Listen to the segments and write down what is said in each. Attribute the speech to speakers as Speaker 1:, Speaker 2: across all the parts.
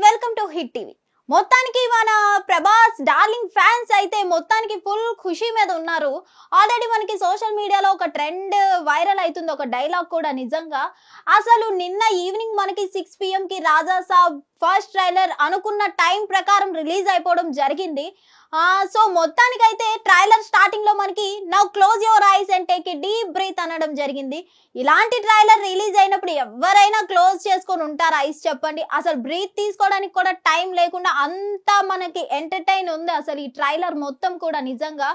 Speaker 1: Welcome to hit TV. మొత్తానికి మన Prabhas darling fans అయితే మొత్తానికి ఫుల్ ఖుషి మీద ఉన్నారు. ఆల్రెడీ మనకి సోషల్ మీడియాలో ఒక ట్రెండ్ వైరల్ అవుతుంది, ఒక డైలాగ్ కూడా. నిజంగా అసలు నిన్న ఈవినింగ్ మనకి 6 PM కి రాజా సాబ్ ఫస్ట్ ట్రైలర్ అనుకున్న టైం ప్రకారం రిలీజ్ అయిపోవడం జరిగింది. సో మొత్తానికైతే ట్రైలర్ స్టార్టింగ్ లో మనకి now close your eyes and take a deep breath అనడం జరిగింది. ఇలాంటి ట్రైలర్ రిలీజ్ అయినప్పుడు ఎవరైనా క్లోజ్ చేసుకొని ఉంటారా ఐస్ చెప్పండి? అసలు బ్రీత్ తీసుకోవడానికి కూడా టైం లేకుండా అంతా మనకి ఎంటర్టైన్ ఉంది అసలు ఈ ట్రైలర్ మొత్తం కూడా. నిజంగా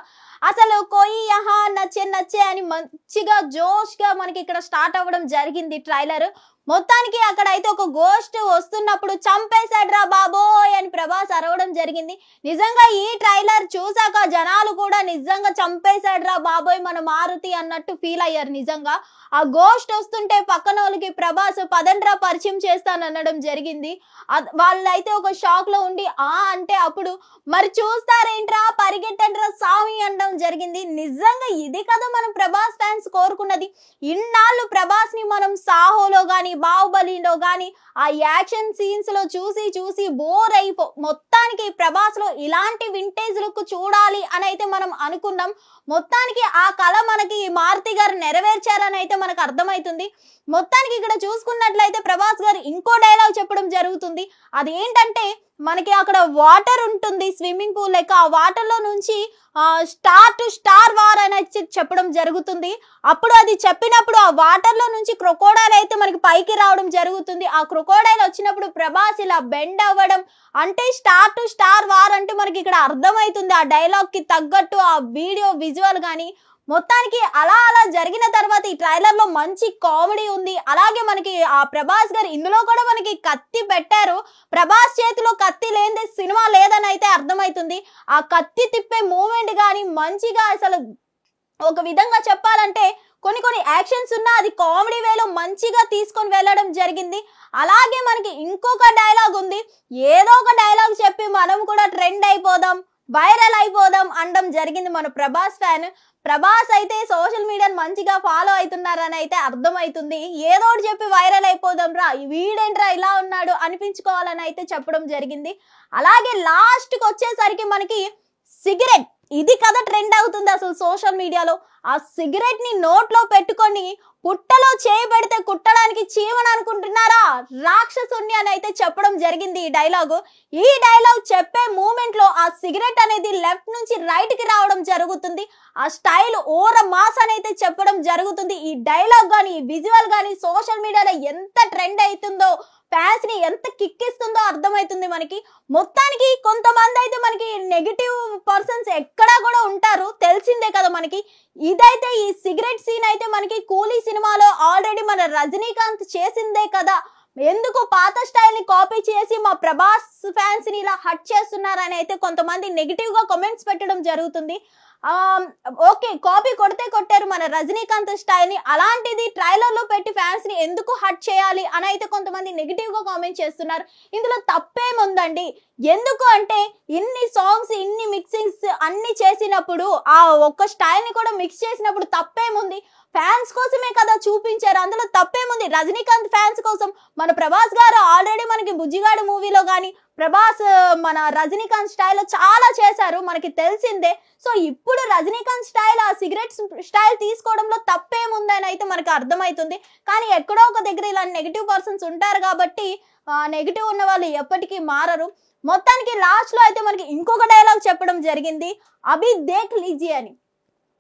Speaker 1: అసలు కోయి యహా నచ్చే నచ్చే అని మంచిగా జోష్ గా మనకి ఇక్కడ స్టార్ట్ అవ్వడం జరిగింది ట్రైలర్. మొత్తానికి అక్కడ అయితే ఒక గోస్ట్ వస్తున్నప్పుడు చంపేశాడ్రా బాబోయ్ అని ప్రభాస్ అరవడం జరిగింది. నిజంగా ఈ ట్రైలర్ చూసాక జనాలు కూడా నిజంగా చంపేశాడ్రా బాబోయ్ మన మారుతి అన్నట్టు ఫీల్ అయ్యారు. నిజంగా ఆ గోస్ట్ వస్తుంటే పక్కన వాళ్ళకి ప్రభాస్ పదండ్రా పరిచయం చేస్తాననడం జరిగింది. వాళ్ళైతే ఒక షాక్ లో ఉండి అంటే అప్పుడు మరి చూస్తారేంట్రా పరిగెట్టండ్రా సామి అనడం జరిగింది. నిజంగా ఇది కదా మనం ప్రభాస్ ఫ్యాన్స్ కోరుకున్నది. ఇన్నాళ్ళు ప్రభాస్ ని మనం సాహోలో గాని బాహుబలిలో గాని ఆ యాక్షన్ సీన్స్ లో చూసి బోర్ మొత్తానికి ప్రభాస్ లో ఇలాంటి వింటేజ్ లుక్ చూడాలి అని అయితే మనం అనుకున్నాం. మొత్తానికి ఆ కళ మనకి మారుతి గారు నెరవేర్చారని అయితే మనకు అర్థమవుతుంది. మొత్తానికి ఇక్కడ చూసుకున్నట్లయితే ప్రభాస్ గారు ఇంకో డైలాగ్ చెప్పడం జరుగుతుంది. అది ఏంటంటే మనకి అక్కడ వాటర్ ఉంటుంది, స్విమ్మింగ్ పూల్ లెక్క. ఆ వాటర్ లో నుంచి స్టార్ టు స్టార్ వార్ అని చెప్పడం జరుగుతుంది. అప్పుడు అది చెప్పినప్పుడు ఆ వాటర్ లో నుంచి క్రొకోడైల్ అయితే మనకి పైకి రావడం జరుగుతుంది. ఆ క్రొకోడైల్ వచ్చినప్పుడు ప్రభాస్ ఇలా బెండ్ అవ్వడం అంటే స్టార్ టు స్టార్ వార్ అంటే మనకి ఇక్కడ అర్థమవుతుంది. ఆ డైలాగ్ కి తగ్గట్టు ఆ వీడియో విజువల్ గానీ మొత్తానికి అలా జరిగిన తర్వాత ఈ ట్రైలర్ లో మంచి కామెడీ ఉంది. అలాగే మనకి ఆ ప్రభాస్ గారు ఇందులో కూడా మనకి కత్తి పెట్టారు. ప్రభాస్ చేతిలో కత్తి లేనిదే సినిమా లేదని అయితే అర్థమవుతుంది. ఆ కత్తి తిప్పే మూమెంట్ గానీ మంచిగా అసలు ఒక విధంగా చెప్పాలంటే కొన్ని యాక్షన్స్ ఉన్నా అది కామెడీ వేలో మంచిగా తీసుకొని వెళ్ళడం జరిగింది. అలాగే మనకి ఇంకొక డైలాగ్ ఉంది. ఏదో ఒక డైలాగ్ చెప్పి మనం కూడా ట్రెండ్ అయిపోదాం, వైరల్ అయిపోదాం అనడం జరిగింది మన ప్రభాస్ ఫ్యాన్. ప్రభాస్ అయితే సోషల్ మీడియాను మంచిగా ఫాలో అవుతున్నారని అయితే అర్థమవుతుంది. ఏదో ఒకటి చెప్పి వైరల్ అయిపోదాం రా, వీడేంట్రా ఇలా ఉన్నాడు అనిపించుకోవాలని అయితే చెప్పడం జరిగింది. అలాగే లాస్ట్కి వచ్చేసరికి మనకి సిగరెట్, ఇది కదా ట్రెండ్ అవుతుంది అసలు సోషల్ మీడియాలో. ఆ సిగరెట్ ని నోట్లో పెట్టుకొని పుట్టలో చేయబెడితే కుట్టడానికి చీమని అనుకుంటున్నారా రాక్షసుని అని అయితే చెప్పడం జరిగింది ఈ డైలాగు. ఈ డైలాగ్ చెప్పే మూమెంట్ లో ఆ సిగరెట్ అనేది లెఫ్ట్ నుంచి రైట్ కి రావడం జరుగుతుంది. ఆ స్టైల్ ఓర మాస్ అని అయితే చెప్పడం జరుగుతుంది. ఈ డైలాగ్ గానీ ఈ విజువల్ గానీ సోషల్ మీడియాలో ఎంత ట్రెండ్ అవుతుందో, ఫ్యాన్స్ ని ఎంత కిక్కిస్తుందో అర్థమవుతుంది మనకి. మొత్తానికి కొంతమంది అయితే మనకి నెగిటివ్ పర్సన్స్ ఎక్కడా కూడా ఉంటారు, తెలిసిందే కదా మనకి. ఇదైతే ఈ సిగరెట్ సీన్ అయితే మనకి కూలీ సినిమాలో ఆల్రెడీ మన రజనీకాంత్ చేసిందే కదా, ఎందుకు పాత స్టైల్ ని కాపీ చేసి మా ప్రభాస్ ఫ్యాన్స్ ని ఇలా హట్ చేస్తున్నారని అయితే కొంతమంది నెగిటివ్ గా కామెంట్స్ పెట్టడం జరుగుతుంది. ఓకే, కాపీ కొడితే కొట్టారు మన రజనీకాంత్ స్టైల్ ని, అలాంటిది ట్రైలర్ లో పెట్టి ఫ్యాన్స్ ని ఎందుకు హట్ చేయాలి అని అయితే కొంతమంది నెగిటివ్ గా కామెంట్ చేస్తున్నారు. ఇందులో తప్పేముందండి? ఎందుకు అంటే ఇన్ని సాంగ్స్ ఇన్ని మిక్సింగ్స్ అన్ని చేసినప్పుడు ఆ ఒక్క స్టైల్ ని కూడా మిక్స్ చేసినప్పుడు తప్పేముంది? ఫ్యాన్స్ కోసమే కదా చూపించారు, అందులో తప్పేముంది? రజనీకాంత్ ఫ్యాన్స్ కోసం మన ప్రభాస్ గారు ఆల్రెడీ మనకి బుజ్జిగాడు మూవీలో గానీ ప్రభాస్ మన రజనీకాంత్ స్టైల్ చాలా చేశారు, మనకి తెలిసిందే. సో ఇప్పుడు రజనీకాంత్ స్టైల్ ఆ సిగరెట్ స్టైల్ తీసుకోవడంలో తప్పేముందని అయితే మనకు అర్థమవుతుంది. కానీ ఎక్కడో ఒక దగ్గర ఇలా నెగిటివ్ పర్సన్స్ ఉంటారు కాబట్టి నెగిటివ్ ఉన్న వాళ్ళు ఎప్పటికీ మారరు. మొత్తానికి లాస్ట్ లో అయితే మనకి ఇంకొక డైలాగ్ చెప్పడం జరిగింది, అభి దేఖ్ లీజియే అని.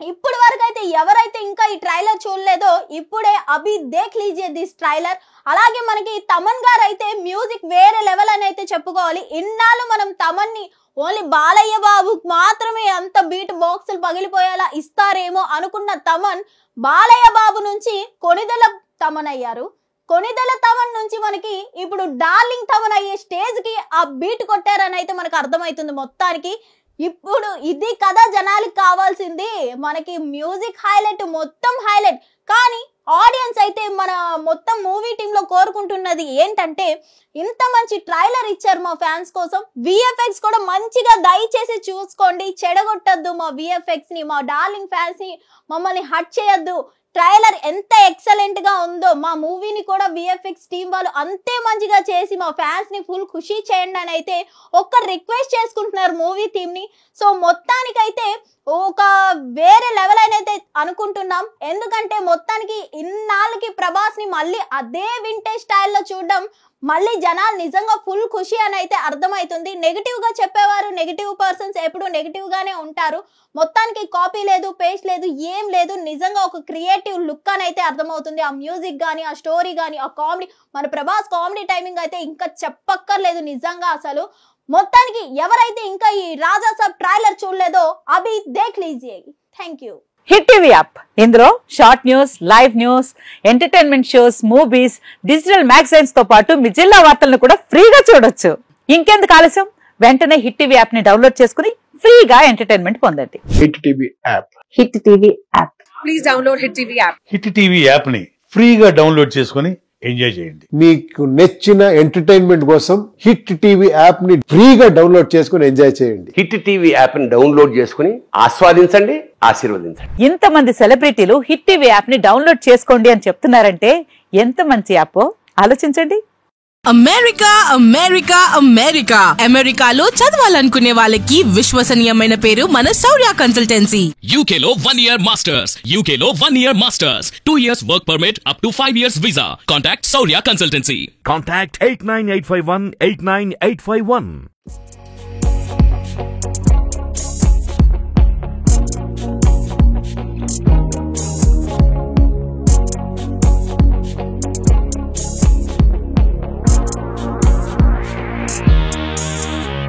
Speaker 1: ఇప్పటి వరకు అయితే ఎవరైతే ఇంకా ఈ ట్రైలర్ చూడలేదో ఇప్పుడే అభి దేఖ్ లీజియే దిస్ ట్రైలర్. అలాగే మనకి తమన్ గారు అయితే మ్యూజిక్ వేరే లెవెల్ అని అయితే చెప్పుకోవాలి. ఇన్నాళ్ళు మనం తమన్ ని ఓన్లీ బాలయ్య బాబు మాత్రమే అంత బీట్ బాక్సులు పగిలిపోయేలా ఇస్తారేమో అనుకున్న తమన్ బాలయ్య బాబు నుంచి కొనిదెల తమన్ అయ్యారు. కొనిదెల తమన్ నుంచి మనకి ఇప్పుడు డార్లింగ్ తమన్ అయ్యే స్టేజ్ కి ఆ బీట్ కొట్టారని అయితే మనకు అర్థమవుతుంది. మొత్తానికి ఇప్పుడు ఇది కదా జనాలకు కావాల్సింది, మనకి మ్యూజిక్ హైలైట్, మొత్తం హైలైట్. కానీ ఆడియన్స్ అయితే మన మొత్తం మూవీ టీమ్ లో కోరుకుంటున్నది ఏంటంటే ఇంత మంచి ట్రైలర్ ఇచ్చారు మా ఫ్యాన్స్ కోసం, విఎఫ్ఎక్స్ కూడా మంచిగా దయచేసి చూసుకోండి, చెడగొట్టద్దు మా విఎఫ్ఎక్స్ ని, మా డార్లింగ్ ఫ్యాన్స్ ని మమ్మల్ని హట్ చేయొద్దు. ట్రైలర్ ఎంత ఎక్సలెంట్ గా ఉందో, మా మూవీని కూడా విఎఫ్ఎక్స్ టీం వాళ్ళు అంతే మంచిగా చేసి మా ఫ్యాన్స్ ని ఫుల్ ఖుషి చేయండి అని అయితే ఒక్క రిక్వెస్ట్ చేసుకుంటున్నారు మూవీ టీమ్ ని. సో మొత్తానికైతే ఒక వేరే లెవెల్ అయితే అనుకుంటున్నాం. ఎందుకంటే మొత్తానికి ఇన్నాళ్ళకి ప్రభాస్ ని మళ్ళీ అదే వింటేజ్ స్టైల్లో చూడడం మళ్ళీ జనాలు నిజంగా ఫుల్ ఖుషి అని అయితే అర్థమవుతుంది. నెగిటివ్ గా చెప్పేవారు, నెగిటివ్ పర్సన్స్ ఎప్పుడు నెగిటివ్ గానే ఉంటారు. మొత్తానికి కాపీ లేదు, పేస్ట్ లేదు, ఏం లేదు, నిజంగా ఒక క్రియేటివ్ లుక్ అని అయితే అర్థమవుతుంది. ఆ మ్యూజిక్ గానీ, ఆ స్టోరీ గానీ, ఆ కామెడీ, మన ప్రభాస్ కామెడీ టైమింగ్ అయితే ఇంకా చెప్పక్కర్లేదు నిజంగా. అసలు మొత్తానికి ఎవరైతే ఇంకా ఈ రాజా సాబ్ ట్రైలర్ చూడలేదో అభి దేఖ్ లీజియే. Thank you.
Speaker 2: Hit TV app, ఇందులో short news, live news, entertainment shows, movies, digital magazines తో పాటు మీ జిల్లా వార్తలను కూడా ఫ్రీగా చూడొచ్చు. ఇంకెందుకు ఆలస్యం, వెంటనే హిట్ టీవీ యాప్ ని డౌన్లోడ్ చేసుకుని ఫ్రీగా ఎంటర్టైన్మెంట్ పొందండి.
Speaker 3: Hit TV app.
Speaker 2: Hit TV app.
Speaker 4: Please download hit TV app.
Speaker 5: Hit TV app ని ఫ్రీగా డౌన్లోడ్ చేసుకుని ఎంజాయ్ చేయండి.
Speaker 3: మీకు నచ్చిన ఎంటర్టైన్మెంట్ కోసం హిట్ టీవీ యాప్ ని ఫ్రీగా డౌన్లోడ్ చేసుకుని ఎంజాయ్ చేయండి.
Speaker 6: హిట్ టీవీ యాప్ ని డౌన్లోడ్ చేసుకుని ఆస్వాదించండి, ఆశీర్వదించండి.
Speaker 2: ఇంతమంది సెలబ్రిటీలు హిట్ టీవీ యాప్ ని డౌన్లోడ్ చేసుకోండి అని చెప్తున్నారంటే ఎంత మంచి యాప్ ఆలోచించండి.
Speaker 4: అమెరికా అమెరికా అమెరికా అమెరికాలో చదవాలనుకునే వాళ్ళకి విశ్వసనీయమైన పేరు మన శౌర్య కన్సల్టెన్సీ.
Speaker 7: UK లో 1 year masters, UK లో 1 year masters, 2 years work permit up to 5 years visa. Contact Saurya Consultancy.
Speaker 8: Contact 89851 89851.